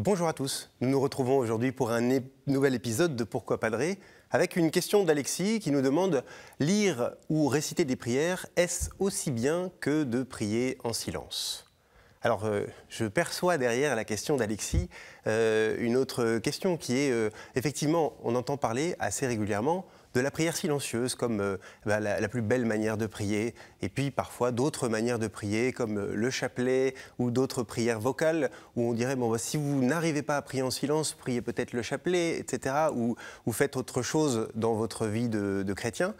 Bonjour à tous, nous nous retrouvons aujourd'hui pour un nouvel épisode de Pourquoi Padrer avec une question d'Alexis qui nous demande « Lire ou réciter des prières, est-ce aussi bien que de prier en silence ?» Alors, je perçois derrière la question d'Alexis une autre question qui est, effectivement, on entend parler assez régulièrement de la prière silencieuse comme la plus belle manière de prier, et puis parfois d'autres manières de prier comme le chapelet ou d'autres prières vocales où on dirait, bon, si vous n'arrivez pas à prier en silence, priez peut-être le chapelet, etc., ou faites autre chose dans votre vie de chrétien.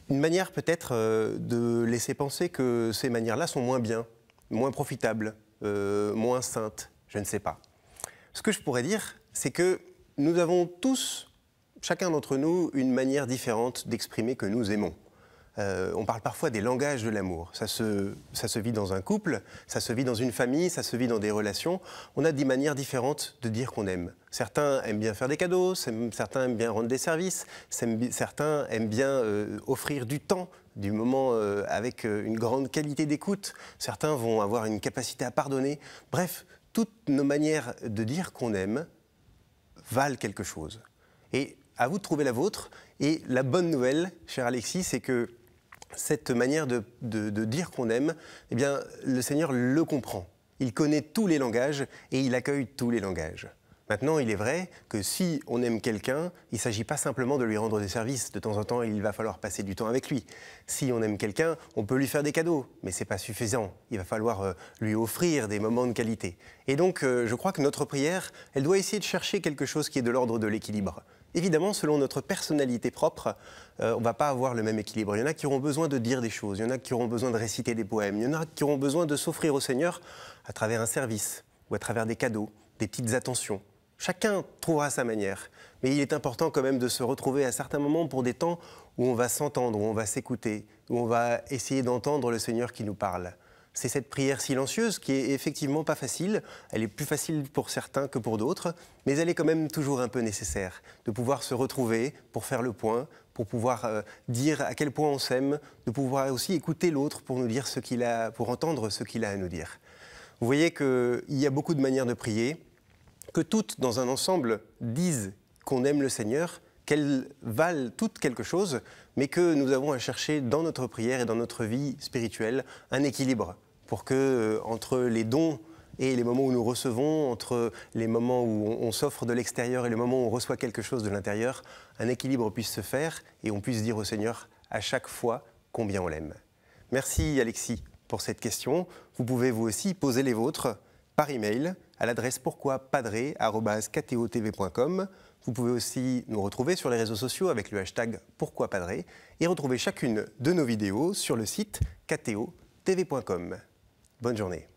Une manière peut-être de laisser penser que ces manières-là sont moins bien, moins profitables, moins saintes, je ne sais pas. Ce que je pourrais dire, c'est que nous avons tous, chacun d'entre nous, une manière différente d'exprimer que nous aimons. On parle parfois des langages de l'amour. Ça se vit dans un couple, ça se vit dans une famille, ça se vit dans des relations. On a des manières différentes de dire qu'on aime. Certains aiment bien faire des cadeaux, certains aiment bien rendre des services, certains aiment bien offrir du temps, du moment avec une grande qualité d'écoute. Certains vont avoir une capacité à pardonner. Bref, toutes nos manières de dire qu'on aime valent quelque chose. Et à vous de trouver la vôtre. Et la bonne nouvelle, cher Alexis, c'est que cette manière de dire qu'on aime, eh bien, le Seigneur le comprend. Il connaît tous les langages et il accueille tous les langages. Maintenant, il est vrai que si on aime quelqu'un, il ne s'agit pas simplement de lui rendre des services. De temps en temps, il va falloir passer du temps avec lui. Si on aime quelqu'un, on peut lui faire des cadeaux, mais ce n'est pas suffisant. Il va falloir lui offrir des moments de qualité. Et donc, je crois que notre prière, elle doit essayer de chercher quelque chose qui est de l'ordre de l'équilibre. Évidemment, selon notre personnalité propre, on ne va pas avoir le même équilibre. Il y en a qui auront besoin de dire des choses, il y en a qui auront besoin de réciter des poèmes, il y en a qui auront besoin de s'offrir au Seigneur à travers un service ou à travers des cadeaux, des petites attentions. Chacun trouvera sa manière, mais il est important quand même de se retrouver à certains moments pour des temps où on va s'entendre, où on va s'écouter, où on va essayer d'entendre le Seigneur qui nous parle. C'est cette prière silencieuse qui est effectivement pas facile. Elle est plus facile pour certains que pour d'autres, mais elle est quand même toujours un peu nécessaire. De pouvoir se retrouver pour faire le point, pour pouvoir dire à quel point on s'aime, de pouvoir aussi écouter l'autre pour nous dire pour entendre ce qu'il a à nous dire. Vous voyez qu'il y a beaucoup de manières de prier, que toutes, dans un ensemble, disent qu'on aime le Seigneur, qu'elles valent toutes quelque chose, mais que nous avons à chercher dans notre prière et dans notre vie spirituelle un équilibre pour que, entre les dons et les moments où nous recevons, entre les moments où on s'offre de l'extérieur et les moments où on reçoit quelque chose de l'intérieur, un équilibre puisse se faire et on puisse dire au Seigneur à chaque fois combien on l'aime. Merci Alexis pour cette question. Vous pouvez vous aussi poser les vôtres par email à l'adresse pourquoipadrer@ktotv.com. Vous pouvez aussi nous retrouver sur les réseaux sociaux avec le hashtag pourquoipadrer et retrouver chacune de nos vidéos sur le site ktotv.com. Bonne journée.